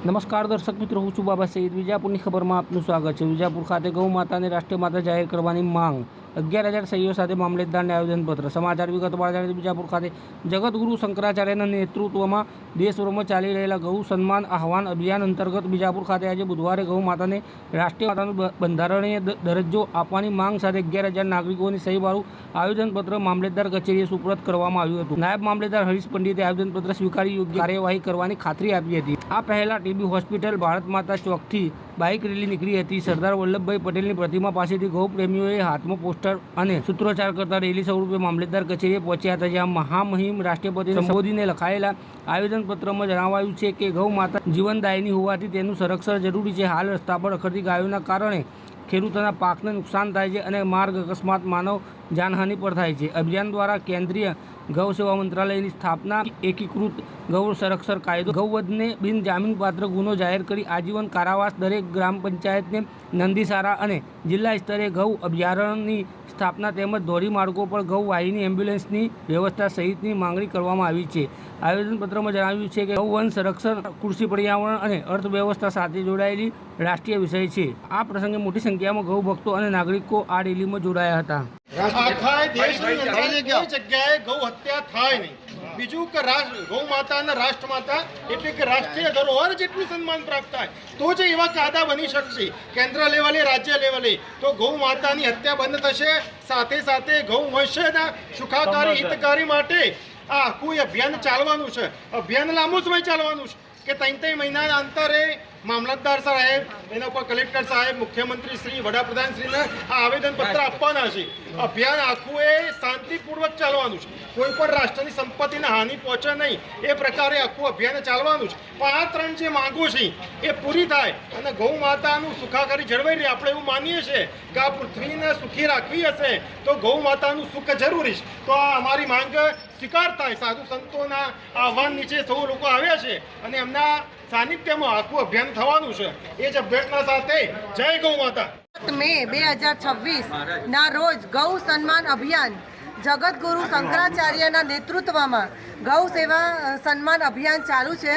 નમસ્કાર દર્શક મિત્રો, હું છું બાબા સઈદ. વિજાપુરની ખબરમાં આપનું સ્વાગત છે. વિજાપુર ખાતે ગૌ માતાને રાષ્ટ્રીય માતા જાહેર કરવાની માંગ, 11,000 સહીઓ સાથે મામલતદારને આવેદનપત્ર. સમાચાર વિગતવાર જાણીએ. વિજાપુર ખાતે જગતગુરુ શંકરાચાર્યના નેતૃત્વમાં દેશભરમાં ચાલી રહેલા ગૌ સન્માન આહવાન અભિયાન અંતર્ગત વિજાપુર ખાતે આજે બુધવારે ગૌ માતાને રાષ્ટ્રીય માતાનો બંધારણીય દરજ્જો આપવાની માંગ સાથે 11,000 નાગરિકોની સહીવાળું આવેદનપત્ર મામલતદાર કચેરીએ સુપરત કરવામાં આવ્યું હતું. નાયબ મામલતદાર હરીશ પંડિતે આવેદનપત્ર સ્વીકારી યોગ્ય કાર્યવાહી કરવાની ખાતરી આપી હતી. આ પહેલા ટીબી હોસ્પિટલ ભારત માતા ચોકથી બાઇક રેલી નીકળી હતી. સરદાર વલ્લભભાઈ પટેલની પ્રતિમા પાસેથી ગૌ પ્રેમીઓએ હાથમાં પોસ્ટર અને સૂત્રોચ્ચાર કરતા રેલી સ્વરૂપે મામલતદાર કચેરીએ પહોંચ્યા હતા. જ્યાં મહામહિમ રાષ્ટ્રપતિને સંબોધીને લખાયેલા આવેદનપત્રમાં જણાવાયું છે કે ગૌ માતા જીવનદાયિની હોવાથી તેનું સંરક્ષણ જરૂરી છે. હાલ રસ્તા પર રખડતી ગાયોના કારણે ખેડૂતોના પાકને નુકસાન થાય છે અને માર્ગ અકસ્માત માનવ જાનહાનિ પર થાય છે. અભિયાન દ્વારા કેન્દ્રીય ગૌ સેવા મંત્રાલયની સ્થાપના, એકીકૃત ગૌ સંરક્ષણ કાયદો, ગૌવધને બિનજામીનપાત્ર ગુનો જાહેર કરી આજીવન કારાવાસ, દરેક ગ્રામ પંચાયતને નંદીસારા અને જિલ્લા સ્તરે ગૌ અભયારણ્યની સ્થાપના તેમજ ધોરી માર્ગો પર ગૌ વાહિની એમ્બ્યુલન્સની વ્યવસ્થા સહિતની માંગણી કરવામાં આવી છે. આવેદનપત્રમાં જણાવ્યું છે કે ગૌવન સંરક્ષણ કૃષિ, પર્યાવરણ અને અર્થવ્યવસ્થા સાથે જોડાયેલી રાષ્ટ્રીય વિષય છે. આ પ્રસંગે મોટી સંખ્યામાં ગૌ ભક્તો અને નાગરિકો આ રેલીમાં જોડાયા હતા. આખા દેશની અંદર કોઈ જગ્યાએ ગૌ હત્યા થાય નહીં. બીજું કે ગૌ માતાના રાષ્ટ્રમાતા એટલે કે રાષ્ટ્રીય ધરોહર જેટલું સન્માન પ્રાપ્ત થાય તો જ એવા કાયદા બની શકશે કેન્દ્ર લેવલે, રાજ્ય લેવલે. તો ગૌ માતાની હત્યા બંધ થશે. સાથે સાથે ગૌ વંશના સુખાકારી, હિતકારી માટે આ આખું અભિયાન ચાલવાનું છે. અભિયાન લાંબો સમય ચાલવાનું છે કે 3 મહિનાના અંતરે મામલતદાર સાહેબ, એના ઉપર કલેક્ટર સાહેબ, મુખ્યમંત્રી શ્રી, વડાપ્રધાન શ્રીને આ આવેદનપત્ર આપવાના છે. અભિયાન આખું એ શાંતિપૂર્વક ચાલવાનું છે. કોઈ પણ રાષ્ટ્રની સંપત્તિને હાનિ પહોંચે નહીં એ પ્રકારે આખું અભિયાન ચાલવાનું છે. પણ આ 3 જે માંગો છે એ પૂરી થાય અને ગૌ માતાનું સુખાકારી જળવાઈ રહે. આપણે એવું માનીએ છીએ કે આ પૃથ્વીને સુખી રાખવી હશે તો ગૌ માતાનું સુખ જરૂરી છે. તો આ અમારી માંગ સ્વીકાર થાય. સાધુ સંતોના આહવાન નીચે સૌ લોકો આવ્યા છે અને એમના સાનિધ્યમાં આખું અભિયાન થવાનું છે. એ જ અભ્યર્થના સાથે જય ગૌ માતા. મે 2026 ના રોજ ગૌ સન્માન અભિયાન જગતગુરુ શંકરાચાર્યના નેતૃત્વમાં ગૌ સેવા સન્માન અભિયાન ચાલુ છે.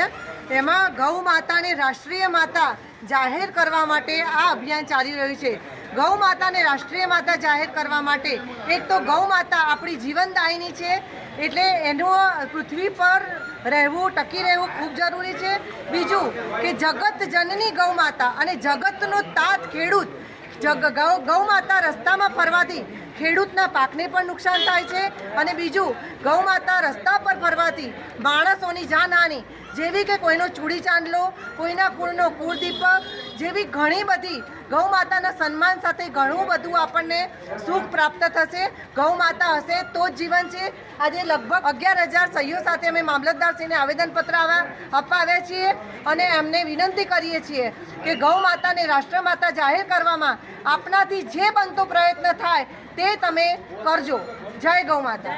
એમાં ગૌ માતાને રાષ્ટ્રીય માતા જાહેર કરવા માટે આ અભિયાન ચાલી રહ્યું છે. ગૌ માતાને રાષ્ટ્રીય માતા જાહેર કરવા માટે એક તો ગૌ માતા આપણી જીવનદાયિની છે, એટલે એનું પૃથ્વી પર રહેવું, ટકી રહેવું ખૂબ જરૂરી છે. બીજું કે જગત જનની ગૌ માતા અને જગતનો તાત ખેડૂત. ગૌ માતા રસ્તામાં ફરવાથી ખેડૂતના પાકને પણ નુકસાન થાય છે અને બીજું ગૌ માતા રસ્તા પર ફરવાથી માણસોની જાનહાનિ, જેવી કે કોઈનો ચૂડી ચાંદલો, કોઈના કુળનો કુળદીપક જેવી ઘણી બધી ગૌ માતાના સન્માન સાથે ઘણું બધું આપણને સુખ પ્રાપ્ત થશે. ગૌ માતા હશે તો જ જીવન છે. આજે લગભગ 11,000 સહીઓ સાથે અમે મામલતદારશ્રીને આવેદનપત્ર આપવા આવ્યા છીએ અને એમને વિનંતી કરીએ છીએ કે ગૌ માતાને રાષ્ટ્રમાતા જાહેર કરવામાં આપનાથી જે બનતો પ્રયત્ન થાય તે તમે કરજો. જય ગૌ માતા.